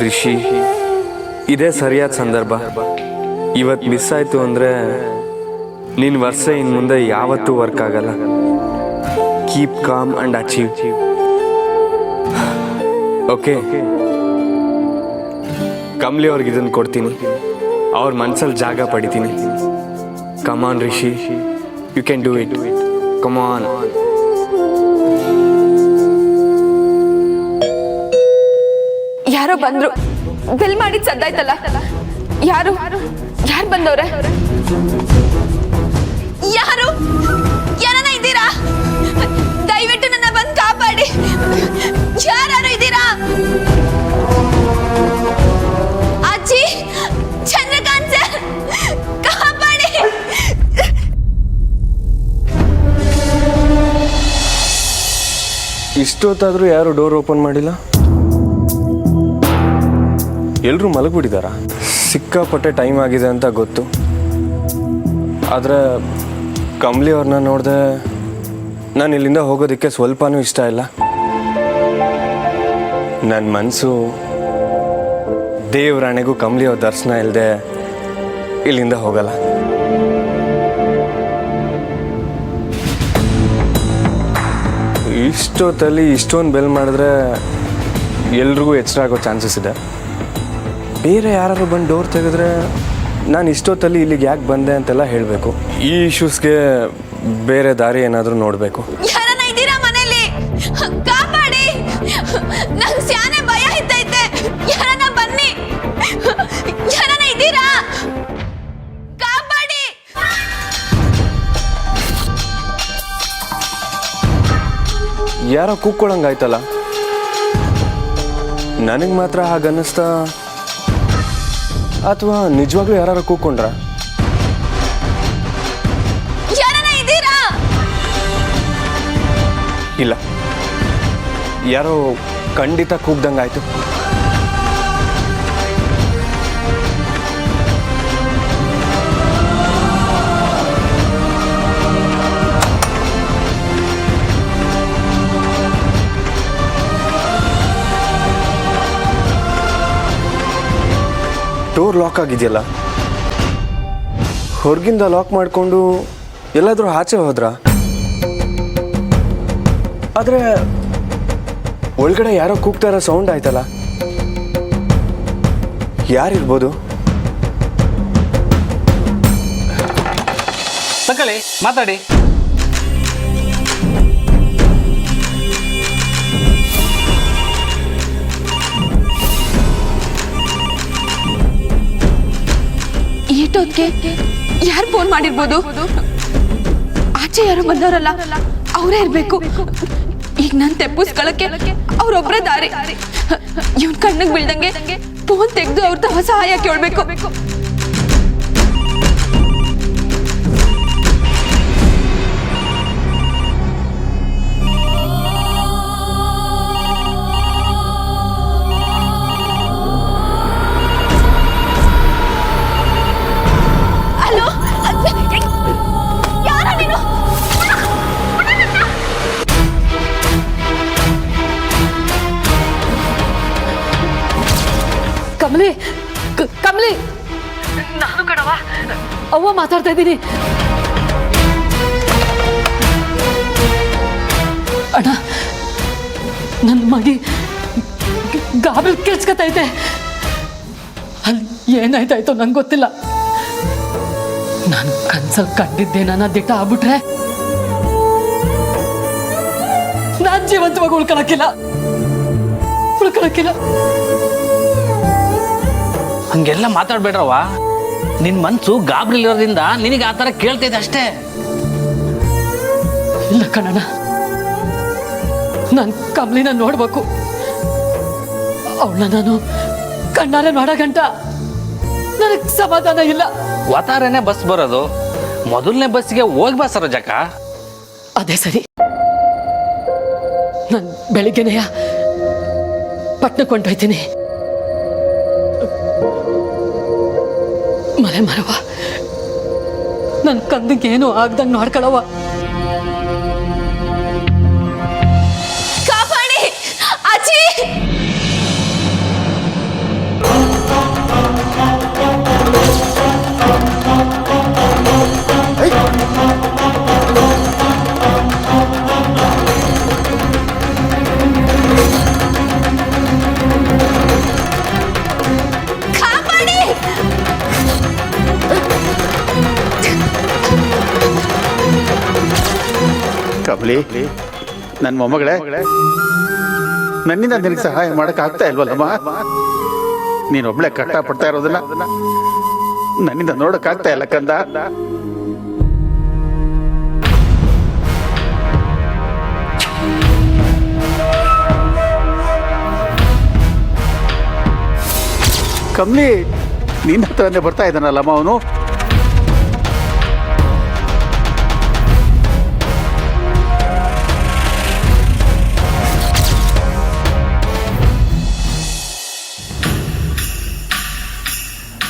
ರಿಷಿ, ಇದೇ ಸರಿಯಾದ ಸಂದರ್ಭ. ಇವತ್ತು ಮಿಸ್ ಆಯಿತು ಅಂದರೆ ನಿನ್ನ ವರ್ಷ ಇನ್ನು ಮುಂದೆ ಯಾವತ್ತೂ ವರ್ಕ್ ಆಗಲ್ಲ. Keep calm and achieve. Okay, Kamali ಅವ್ರಿಗೆ ಇದನ್ನು ಕೊಡ್ತೀನಿ. ಅವ್ರ ಮನಸ್ಸಲ್ಲಿ ಜಾಗ ಪಡಿತೀನಿ. Come on Rishi, you can do it. Come on. ಯಾರೋ ಬಂದ್ರು. ಬೆಲ್ ಮಾಡಿದ್ ಸದ್ದಾಯ್ತಲ್ಲ. ಯಾರು ಯಾರು ಬಂದವ್ರೆ? ಯಾರು ಯಾರನ್ನ ಇದ್ದೀರಾ? ದಯವಿಟ್ಟು ನನ್ನ ಬಂದು ಕಾಪಾಡಿ. ಯಾರು ಇದ್ದೀರಾ? ಅಜ್ಜಿ, ಚಂದ್ರಕಾಂತ್ ಸರ್, ಕಾಪಾಡಿ. ಇಷ್ಟೊತ್ತಾದರೂ ಯಾರು ಡೋರ್ ಓಪನ್ ಮಾಡಿಲ್ಲ? ಎಲ್ಲರೂ ಮಲಗಿಬಿಟ್ಟಿದ್ದಾರಾ? ಸಿಕ್ಕಾಪಟ್ಟೆ ಟೈಮ್ ಆಗಿದೆ ಅಂತ ಗೊತ್ತು. ಆದರೆ ಕಮಲಿ ಅವ್ರನ್ನ ನೋಡಿದೆ ನಾನು ಇಲ್ಲಿಂದ ಹೋಗೋದಕ್ಕೆ ಸ್ವಲ್ಪನೂ ಇಷ್ಟ ಇಲ್ಲ. ನನ್ನ ಮನಸ್ಸು ದೇವರಾಣೆಗೂ ಕಮಲಿ ಅವ್ರ ದರ್ಶನ ಇಲ್ಲದೆ ಇಲ್ಲಿಂದ ಹೋಗಲ್ಲ. ಇಷ್ಟೊತ್ತಲ್ಲಿ ಇಷ್ಟೊಂದು ಬೆಲ್ ಮಾಡಿದ್ರೆ ಎಲ್ರಿಗೂ ಎಚ್ಚರ ಆಗೋ ಚಾನ್ಸಸ್ ಇದೆ. ಬೇರೆ ಯಾರು ಬಂದು ಡೋರ್ ತೆಗೆದ್ರೆ ನಾನು ಇಷ್ಟೊತ್ತಲ್ಲಿ ಇಲ್ಲಿಗೆ ಯಾಕೆ ಬಂದೆ ಅಂತೆಲ್ಲ ಹೇಳಬೇಕು. ಈ ಇಶ್ಯೂಸ್ಗೆ ಬೇರೆ ದಾರಿ ಏನಾದರೂ ನೋಡಬೇಕು. ಯಾರನ್ನ ಇದ್ದೀರಾ ಮನೆಯಲ್ಲಿ? ಕಾಪಾಡಿ. ನಂಗೆ ಸ್ಯಾನೆ ಭಯ ಇದ್ದೈತೆ. ಯಾರನ್ನ ಬನ್ನಿ. ಯಾರನ್ನ ಇದ್ದೀರಾ? ಕಾಪಾಡಿ. ಯಾರೋ ಕೂಕ್ಕೊಳ್ಳಂಗಾಯ್ತಲ್ಲ. ನನಗೆ ಮಾತ್ರ ಹಾಗನ್ನಿಸ್ತಾ ಅಥವಾ ನಿಜವಾಗ್ಲೂ ಯಾರು ಕೂಕೊಂಡ್ರ? ಯಾರನ್ನ ಇದ್ದೀರಾ? ಇಲ್ಲ, ಯಾರೋ ಖಂಡಿತ ಕೂಗ್ದಂಗಾಯ್ತು. ಡೋರ್ ಲಾಕ್ ಆಗಿದೆಯಲ್ಲ, ಹೊರಗಿಂದ ಲಾಕ್ ಮಾಡಿಕೊಂಡು ಎಲ್ಲಾದರೂ ಆಚೆ ಹೋದ್ರ? ಆದರೆ ಒಳಗಡೆ ಯಾರೋ ಕೂಗ್ತಾ ಇರೋ ಸೌಂಡ್ ಆಯ್ತಲ್ಲ. ಯಾರಿರ್ಬೋದು? ತಗೊಳ್ಳಿ, ಮಾತಾಡಿ. ಈಟೋದ್ಗೆ ಯಾರು ಫೋನ್ ಮಾಡಿರ್ಬೋದು? ಆಚೆ ಯಾರು ಬಂದವರಲ್ಲ, ಅವರೇ ಇರ್ಬೇಕು. ಈಗ ನಾನು ತೆಪ್ಪಿಸ್ಕೊಳಕ್ಕೆ ಅವ್ರೊಬ್ರೇ ದಾರಿ. ಇವನ್ ಕಣ್ಣಿಗೆ ಬೀಳ್ದಂಗೆ ಫೋನ್ ತೆಗೆದು ಅವ್ರ ತವ ಸಹಾಯ ಕೇಳ್ಬೇಕು. ಕಮಲಿ, ಕಮಲಿ, ನಾನು ಕಣವ ಅವ್ವ ಮಾತಾಡ್ತಾ ಇದ್ದೀನಿ. ಅಣ್ಣ, ನನ್ನ ಮಗಿ ಗಾಬರಿ ಕೆಡ್ಸ್ಕೊತೈತೆ. ಅಲ್ಲಿ ಏನಾಯ್ತಾಯ್ತೋ ನಂಗೆ ಗೊತ್ತಿಲ್ಲ. ನಾನು ಕನ್ಸಲ್ಲಿ ಕಂಡಿದ್ದೇನ ದಿಟ್ಟ ಆಗ್ಬಿಟ್ರೆ ನಾನು ಜೀವಂತವಾಗಿ ಉಳ್ಕೊಳಕ್ಕಿಲ್ಲ. ಹಂಗೆಲ್ಲ ಮಾತಾಡ್ಬೇಡ್ರವ. ನಿನ್ ಮನ್ಸು ಗಾಬರಿ ಇರೋದ್ರಿಂದ ನಿನಗೆ ಆ ಥರ ಕೇಳ್ತೈತೆ ಅಷ್ಟೇ. ಇಲ್ಲ ಕಣಣ್ಣ, ನಾನು ಕಮಲಿನ ನೋಡ್ಬೇಕು. ಅವಳನ್ನ ನಾನು ಕಣ್ಣಾರೆ ನೋಡೋ ಗಂಟ ನನಗೆ ಸಮಾಧಾನ ಇಲ್ಲ. ವಾತಾರನೇ ಬಸ್ ಬರೋದು, ಮೊದಲನೇ ಬಸ್ಸಿಗೆ ಹೋಗಿ ಬಾ ಸರೋಜಕ್ಕ. ಅದೇ ಸರಿ. ನಾನು ಬೆಳಿಗ್ಗೆನೆಯ ಪಟ್ಟಣಕ್ಕೆ ಹೊಂಟೋಯ್ತೀನಿ. ಮನೆ ಮರವ ನನ್ನ ಕಂದಿಗೆ ಏನು ಆಗ್ದಂಗೆ ನೋಡ್ಕೊಳವ. ಕಾಪಾಡಿ ಅಜ್ಜಿ. ಕಮಲಿ, ನನ್ನ ಮೊಮ್ಮಗಳೇ, ನನ್ನಿಂದ ನಿನಗೆ ಸಹಾಯ ಮಾಡಕ್ ಆಗ್ತಾ ಇಲ್ವಲ್ಲಮ್ಮ? ನೀನೊಬ್ಳೆ ಕಷ್ಟ ಪಡ್ತಾ ಇರೋದನ್ನ ನನ್ನಿಂದ ನೋಡಕ್ ಆಗ್ತಾ ಇಲ್ಲ ಕಂದ. ಕಮಲಿ, ನಿನ್ನ ಹತ್ರನೇ ಬರ್ತಾ ಇದ್ದಾನಲ್ಲಮ್ಮ ಅವನು.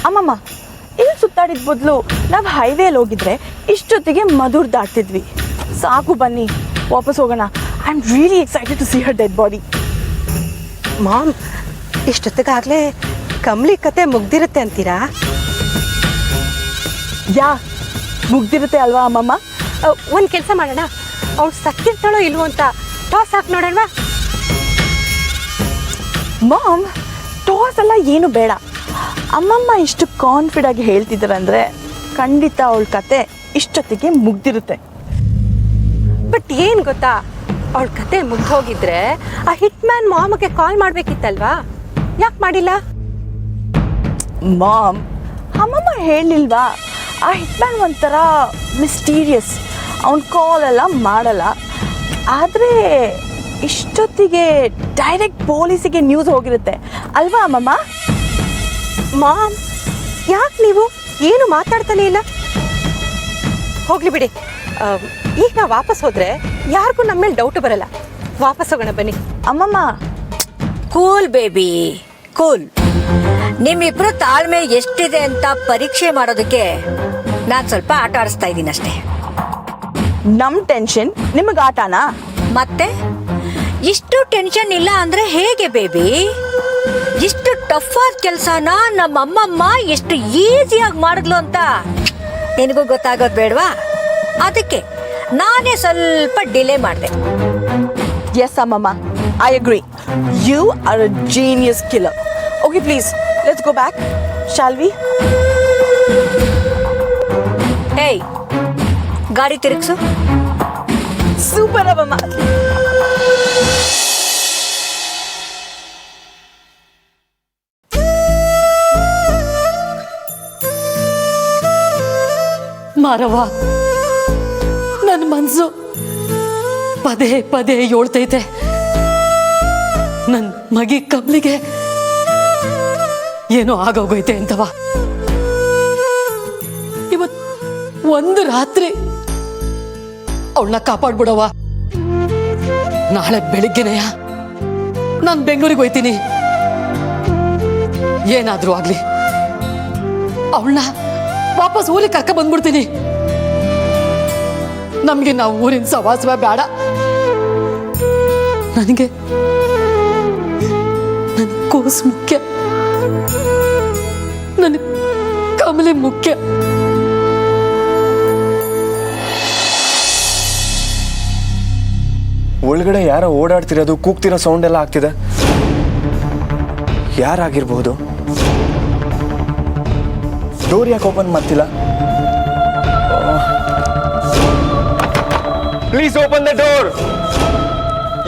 ಅಮ್ಮಮ್ಮ, ಇಲ್ಲಿ ಸುತ್ತಾಡಿದ ಬದಲು ನಾವು ಹೈವೇಲಿ ಹೋಗಿದ್ರೆ ಇಷ್ಟೊತ್ತಿಗೆ ಮಧುರ್ ದಾಟ್ತಿದ್ವಿ. ಸಾಕು, ಬನ್ನಿ ವಾಪಸ್ ಹೋಗೋಣ. I am really excited to see her dead body. Mom, ಇಷ್ಟೊತ್ತಿಗಾಗಲೇ ಕಮಲಿ ಕತೆ ಮುಗ್ದಿರುತ್ತೆ ಅಂತೀರಾ? ಯಾ, ಮುಗ್ದಿರುತ್ತೆ ಅಲ್ವಾ ಅಮ್ಮಮ್ಮ? ಒಂದು ಕೆಲಸ ಮಾಡೋಣ, ಅವ್ಳು ಸತ್ತಿರ್ತಾಳೋ ಇಲ್ವೋ ಅಂತ ಟಾಸ್ ಹಾಕಿ ನೋಡೋಣ. ಮಾಮ್, ಟಾಸ್ ಎಲ್ಲ ಏನು ಬೇಡ. ಅಮ್ಮಮ್ಮ ಇಷ್ಟು ಕಾನ್ಫಿಡೆಂಟ್ ಆಗಿ ಹೇಳ್ತಿದ್ದಾರೆ ಅಂದರೆ ಖಂಡಿತ ಅವಳ ಕತೆ ಇಷ್ಟೊತ್ತಿಗೆ ಮುಗ್ದಿರುತ್ತೆ. ಬಟ್ ಏನು ಗೊತ್ತಾ, ಅವಳ ಕತೆ ಮುಗ್ದು ಹೋಗಿದ್ರೆ ಆ ಹಿಟ್ ಮ್ಯಾನ್ ಮಾಮಗೆ ಕಾಲ್ ಮಾಡಬೇಕಿತ್ತಲ್ವಾ? ಯಾಕೆ ಮಾಡಿಲ್ಲ? ಮಾಮ್, ಅಮ್ಮಮ್ಮ ಹೇಳಿಲ್ವಾ, ಆ ಹಿಟ್ಮ್ಯಾನ್ ಒಂಥರ ಮಿಸ್ಟೀರಿಯಸ್, ಅವ್ನ ಕಾಲ್ ಎಲ್ಲ ಮಾಡಲ್ಲ. ಆದರೆ ಇಷ್ಟೊತ್ತಿಗೆ ಡೈರೆಕ್ಟ್ ಪೊಲೀಸಿಗೆ ನ್ಯೂಸ್ ಹೋಗಿರುತ್ತೆ ಅಲ್ವಾ ಅಮ್ಮಮ್ಮ? ಮಾಮ್, ಯಾಕೆ ನೀವು ಏನು ಮಾತಾಡ್ತಾನೆ ಇಲ್ಲ? ಹೋಗ್ಲಿ ಬಿಡಿ. ಈಗ ನಾವು ವಾಪಸ್ ಹೋದ್ರೆ ಯಾರಿಗೂ ನಮ್ಮ ಮೇಲೆ ಡೌಟ್ ಬರಲ್ಲ. ವಾಪಸ್ ಹೋಗೋಣ ಬನ್ನಿ. ಅಮ್ಮಮ್ಮ, ಕೂಲ್ ಬೇಬಿ, ಕೂಲ್. ನಿಮ್ಮಿಬ್ರು ತಾಳ್ಮೆ ಎಷ್ಟಿದೆ ಅಂತ ಪರೀಕ್ಷೆ ಮಾಡೋದಕ್ಕೆ ನಾನು ಸ್ವಲ್ಪ ಆಟ ಆಡಿಸ್ತಾ ಇದ್ದೀನಿ ಅಷ್ಟೇ. ನಮ್ಮ ಟೆನ್ಷನ್ ನಿಮಗೆ ಆಟನಾ? ಮತ್ತೆ ಇಷ್ಟು ಟೆನ್ಷನ್ ಇಲ್ಲ ಅಂದ್ರೆ ಹೇಗೆ ಬೇಬಿ? ಇಷ್ಟು ಟಫ್ ಆದ ಕೆಲಸನ ನಮ್ಮ ಅಮ್ಮಮ್ಮ ಎಷ್ಟು ಈಸಿಯಾಗಿ ಮಾಡಿದ್ಲು ಅಂತ ನಿನಗೂ ಗೊತ್ತಾಗೋದು ಬೇಡವಾ? ಅದಕ್ಕೆ ನಾನೇ ಸ್ವಲ್ಪ ಡಿಲೇ ಮಾಡಿದೆ. ಎಸ್ ಅಮ್ಮಮ್ಮ, I agree. You are a genius killer. Okay, please let's go back, shall we? ಏಯ್, ಗಾಡಿ ತಿರುಗಿಸು. ಸೂಪರ್ ಅಮ್ಮಮ್ಮ. ಮಾರವ್ವ, ನನ್ನ ಮನಸ್ಸು ಪದೇ ಪದೇ ಹೇಳ್ತೈತೆ, ನನ್ನ ಮಗಿ ಕಮಲಿಗೆ ಏನೋ ಆಗೋಗೈತೆ ಅಂತವ. ಇವತ್ತು ಒಂದು ರಾತ್ರಿ ಅವಳನ್ನ ಕಾಪಾಡ್ಬಿಡವ. ನಾಳೆ ಬೆಳಿಗ್ಗೆನೆಯ ನಾನು ಬೆಂಗಳೂರಿಗೆ ಹೋಯ್ತೀನಿ. ಏನಾದ್ರೂ ಆಗ್ಲಿ ಅವಳನ್ನ ವಾಪಸ್ ಊರಿಗೆ ಕರ್ಕ ಬಂದ್ಬಿಡ್ತೀನಿ. ನಮ್ಗೆ ನಾವು ಊರಿನ ಸವಾಸವ ಬೇಡ. ನನಗೆ ನನ್ನ ಕೂಸು ಮುಖ್ಯ, ನನ್ನ ಕಮಲೆ ಮುಖ್ಯ. ಒಳಗಡೆ ಯಾರೋ ಓಡಾಡ್ತಿರೋದು, ಕೂಗ್ತಿರೋ ಸೌಂಡ್ ಎಲ್ಲ ಆಗ್ತಿದೆ. ಯಾರಾಗಿರ್ಬಹುದು? ಡೋರ್ ಯಾಕೆ ಓಪನ್ ಮಾಡ್ತಿಲ್ಲ? Please open the door.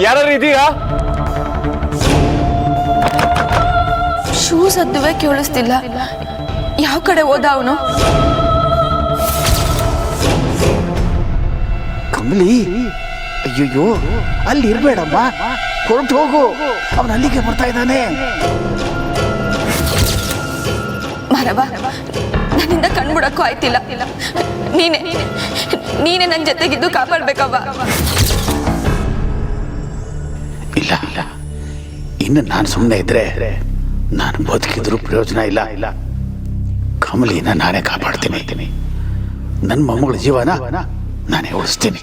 ಯಾರು ಇದೀರಾ? ಶೂಸ್ ಹತ್ತುವೆ ಕೇಳಿಸ್ತಿಲ್ಲ. ಯಾವ ಕಡೆ ಹೋದ ಅವನು? ಕಮಲಿ, ಅಯ್ಯಯ್ಯೋ, ಅಲ್ಲಿ ಇರ್ಬೇಡಮ್ಮ, ಹೊರಟು ಹೋಗು. ಅವನು ಅಲ್ಲಿಗೆ ಬರ್ತಾ ಇದ್ದಾನೆ. ಮರವ, ನನ್ನಿಂದ ಕಣ್ಬಿಡಕ್ಕೂ ಆಯ್ತಿಲ್ಲ. ನೀನೇ ನನ್ನ ಜೊತೆಗಿದ್ದು ಕಾಪಾಡ್ಬೇಕವ್ವ. ಇಲ್ಲ ಇಲ್ಲ, ಇನ್ನು ನಾನು ಸುಮ್ಮನೆ ಇದ್ರೆ ನಾನು ಬದುಕಿದ್ರು ಪ್ರಯೋಜನ ಇಲ್ಲ. ಕಮಲಿನ ನಾನೇ ಕಾಪಾಡ್ತೀನಿ. ನನ್ನ ಮೊಮ್ಮಗಳ ಜೀವನ ನಾನೇ ಉಳಿಸ್ತೀನಿ.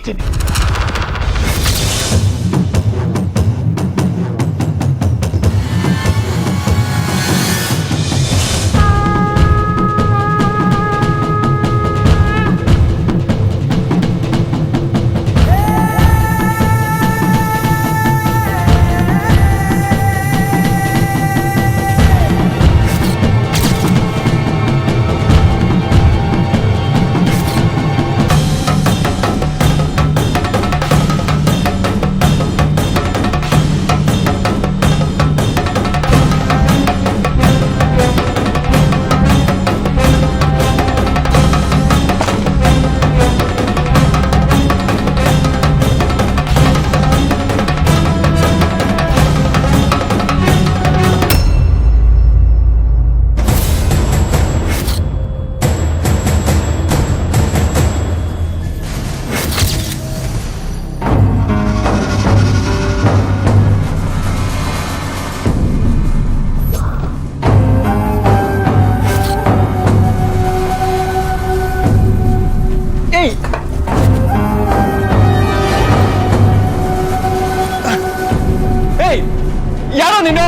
ಯಾರೋ ನೀನು?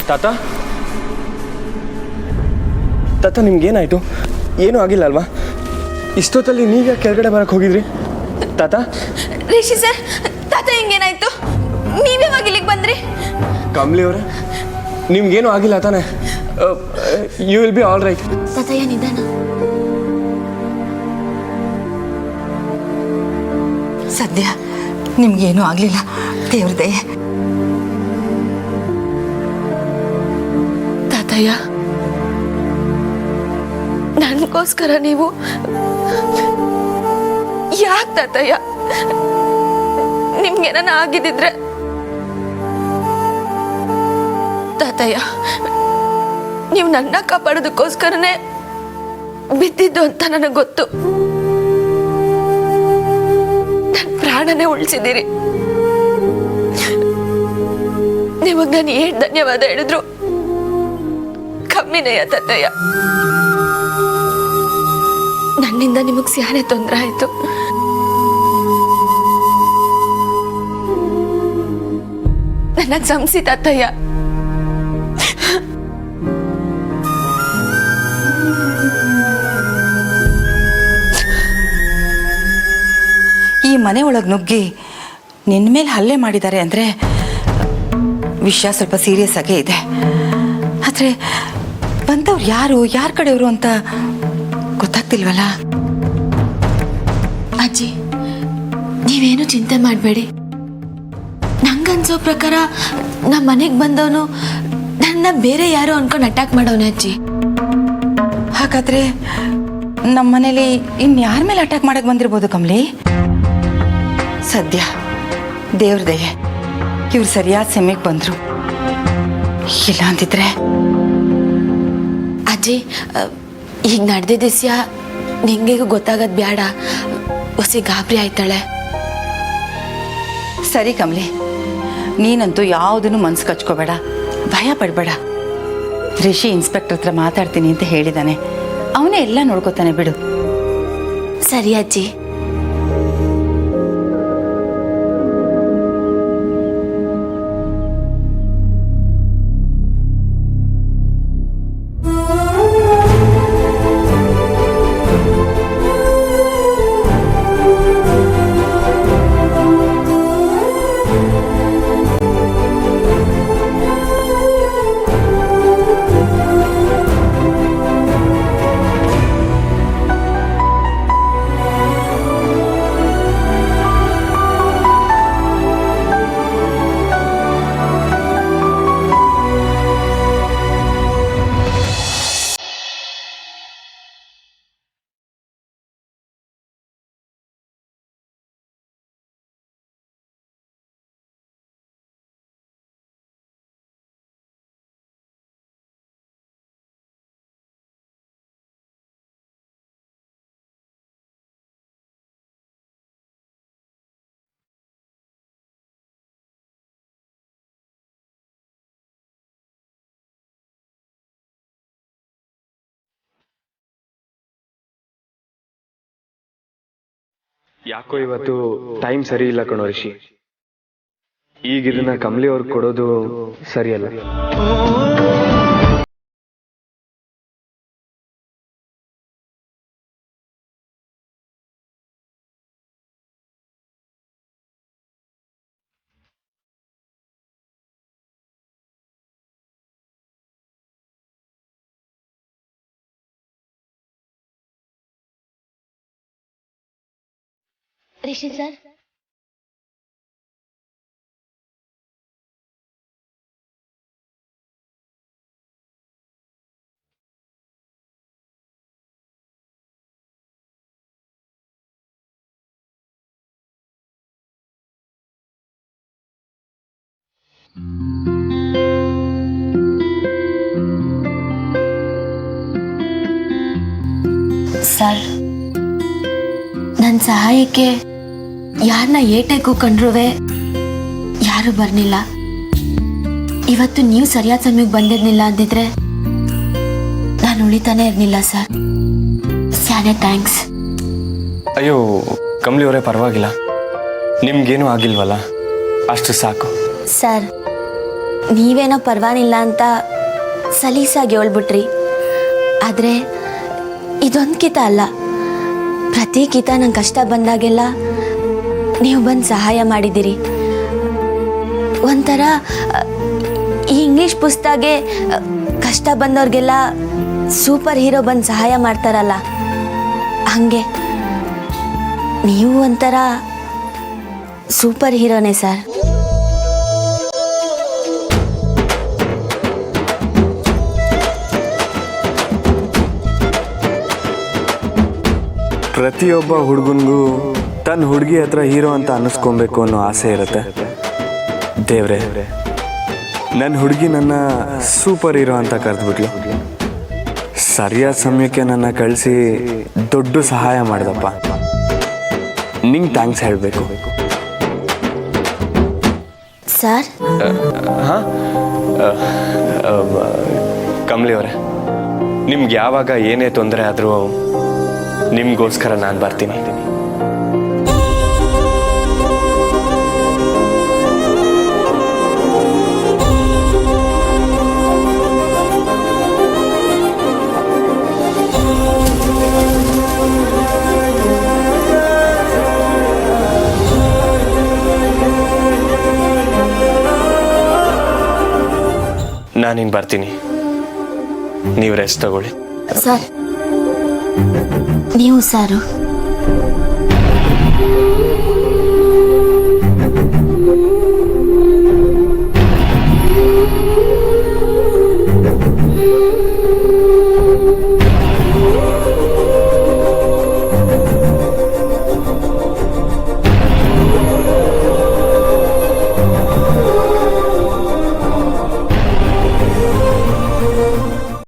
ತಾತ ತಾತ ನಿಮ್ಗೇನಾಯ್ತು? ಏನೂ ಆಗಿಲ್ಲ ಅಲ್ವಾ? ಇಷ್ಟೊತ್ತಲ್ಲಿ ನೀವ್ಯಾಕೆ ಕೆಳಗಡೆ ಬರಕ್ಕೆ ಹೋಗಿದ್ರಿ ತಾತ? ರಿಷಿ ಸರ್, ತಾತ ಹಿಂಗೇನಾಯ್ತು? ನೀವ್ಯಾವಾಗ ಇಲ್ಲಿಗೆ ಬಂದ್ರಿ? ಕಮಲಿ ಅವರೇ, ನಿಮ್ಗೇನು ಆಗಿಲ್ಲ ತಾನೆ? You will be all right. ತಾತಯ್ಯ ನಿಧಾನ. ಸದ್ಯ ನಿಮ್ಗೇನೂ ಆಗಲಿಲ್ಲ, ದೇವ್ರ ದಯೆ. ತಾತಯ್ಯ, ನನಗೋಸ್ಕರ ನೀವು ಯಾಕೆ ತಾತಯ್ಯ? ನಿಮ್ಗೇನ ಆಗಿದ್ದಿದ್ರೆ ತಾತಯ್ಯ, ನೀವು ನನ್ನ ಕಾಪಾಡೋದಕ್ಕೋಸ್ಕರನೇ ಬಿದ್ದಿದ್ದು ಅಂತ ನನಗೆ ಗೊತ್ತು. ನನ್ನ ಪ್ರಾಣನೇ ಉಳಿಸಿದ್ದೀರಿ. ನಿಮಗೆ ನಾನು ಏನು ಧನ್ಯವಾದ ಹೇಳಿದ್ರು ಕಮ್ಮಿನೆಯ ತಾತಯ್ಯ. ನನ್ನಿಂದ ನಿಮಗೆ ಸ್ಯಾನೆ ತೊಂದರೆ ಆಯ್ತು. ನನ್ನ ಕ್ಷಮಿಸಿ ತಾತಯ್ಯ. ಈ ಮನೆ ಒಳಗೆ ನುಗ್ಗಿ ನಿನ್ನ ಮೇಲೆ ಹಲ್ಲೆ ಮಾಡಿದ್ದಾರೆ ಅಂದರೆ ವಿಷಯ ಸ್ವಲ್ಪ ಸೀರಿಯಸ್ ಆಗೇ ಇದೆ. ಆದರೆ ಬಂದವ್ರು ಯಾರು, ಯಾರ ಕಡೆಯವರು ಅಂತ ಗೊತ್ತಾಗ್ತಿಲ್ವಲ್ಲ. ಅಜ್ಜಿ, ನೀವೇನು ಚಿಂತೆ ಮಾಡಬೇಡಿ. ನಂಗನ್ಸೋ ಪ್ರಕಾರ ನಮ್ಮ ಮನೆಗೆ ಬಂದವನು ನನ್ನ ಬೇರೆ ಯಾರೋ ಅನ್ಕೊಂಡು ಅಟ್ಯಾಕ್ ಮಾಡೋನೆ ಅಜ್ಜಿ. ಹಾಗಾದರೆ ನಮ್ಮ ಮನೇಲಿ ಇನ್ಯಾರ ಮೇಲೆ ಅಟ್ಯಾಕ್ ಮಾಡಕ್ಕೆ ಬಂದಿರ್ಬೋದು ಕಮಲಿ? ಸದ್ಯ ದೇವ್ರ ದಯೆ ಇವ್ರು ಸರಿಯಾದ ಸಮಯಕ್ಕೆ ಬಂದರು. ಇಲ್ಲ ಅಂತಿದ್ರೆ ಅಜ್ಜಿ, ಈಗ ನಡೆದಿದ್ದ ವಿಷಯ ನಿಂಗೆಗೂ ಗೊತ್ತಾಗೋದು ಬೇಡ. ಹೊಸಿ ಗಾಬರಿ ಆಯ್ತಾಳೆ. ಸರಿ ಕಮಲಿ, ನೀನಂತೂ ಯಾವುದನ್ನು ಮನ್ಸು ಕಚ್ಕೋಬೇಡ, ಭಯ ಪಡಬೇಡ. ರಿಷಿ ಇನ್ಸ್ಪೆಕ್ಟರ್ ಹತ್ರ ಮಾತಾಡ್ತೀನಿ ಅಂತ ಹೇಳಿದ್ದಾನೆ, ಅವನೇ ಎಲ್ಲ ನೋಡ್ಕೋತಾನೆ ಬಿಡು. ಸರಿ ಅಜ್ಜಿ. ಯಾಕೋ ಇವತ್ತು ಟೈಮ್ ಸರಿ ಇಲ್ಲ ಕಣೋ ರಿಷಿ. ಈಗ ಇದನ್ನ ಕಮಲಿ ಅವ್ರಿಗೆ ಕೊಡೋದು ಸರಿಯಲ್ಲ. ರಿಷಿ ಸರ್, ಸರ್, ನನ್ನ ಸಹಾಯಕ್ಕೆ ಯಾರನ್ನ ಏಟೆಗೂ ಕಂಡ್ರುವೆ ಯಾರು ಬರ್ನಿಲ್ಲ. ಇವತ್ತು ನೀವು ಸರಿಯಾದ ಸಮಯಕ್ಕೆ ಬಂದಿರ್ಲಿಲ್ಲ ಅಂದಿದ್ರೆ ನಾನು ಉಳಿತಾನೆ ಇರ್ಲಿಲ್ಲ ಸರ್. ಸ್ಯಾನೆ ಥ್ಯಾಂಕ್ಸ್. ಅಯ್ಯೋ ಕಮಲಿ ಅವರೇ, ಪರವಾಗಿಲ್ಲ, ನಿಮ್ಗೇನು ಆಗಿಲ್ವಲ್ಲ? ಅಷ್ಟು ಸಾಕು. ಸರ್, ನೀವೇನೋ ಪರವಾಗಿಲ್ಲ ಅಂತ ಸಲೀಸಾಗಿ ಹೇಳ್ಬಿಟ್ರಿ. ಆದರೆ ಇದೊಂದು ಕಿತ ಅಲ್ಲ, ಪ್ರತಿ ಕಿತ ನಂಗೆ ಕಷ್ಟ ಬಂದಾಗೆಲ್ಲ ನೀವು ಬಂದು ಸಹಾಯ ಮಾಡಿದ್ದೀರಿ. ಒಂಥರ ಈ ಇಂಗ್ಲೀಷ್ ಪುಸ್ತಕಗೆ ಕಷ್ಟ ಬಂದವ್ರಿಗೆಲ್ಲ ಸೂಪರ್ ಹೀರೋ ಬಂದು ಸಹಾಯ ಮಾಡ್ತಾರಲ್ಲ, ಹಾಗೆ ನೀವು ಒಂಥರ ಸೂಪರ್ ಹೀರೋನೇ ಸರ್. ಪ್ರತಿಯೊಬ್ಬ ಹುಡುಗನಿಗೂ ತನ್ನ ಹುಡುಗಿ ಹತ್ರ ಹೀರೋ ಅಂತ ಅನ್ನಿಸ್ಕೊಬೇಕು ಅನ್ನೋ ಆಸೆ ಇರುತ್ತೆ. ದೇವ್ರೆ, ನನ್ನ ಹುಡುಗಿ ನನ್ನ ಸೂಪರ್ ಹೀರೋ ಅಂತ ಕರೆದ್ಬಿಟ್ಲು. ಸರಿಯಾದ ಸಮಯಕ್ಕೆ ನನ್ನ ಕಳಿಸಿ ದೊಡ್ಡ ಸಹಾಯ ಮಾಡಿದಪ್ಪ. ನಿಂಗೆ ಥ್ಯಾಂಕ್ಸ್ ಹೇಳಬೇಕು. ಸರ್, ಹಾಂ ಕಮಲಿ ಅವರೇ, ನಿಮ್ಗೆ ಯಾವಾಗ ಏನೇ ತೊಂದರೆ ಆದರೂ ನಿಮಗೋಸ್ಕರ ನಾನು ಬರ್ತೀನಿ. ನಾನಿನ್ನು ಬರ್ತೀನಿ, ನೀವು ರೆಸ್ಟ್ ತಗೊಳ್ಳಿ. ಸರ್, ನೀವು ಸಾರು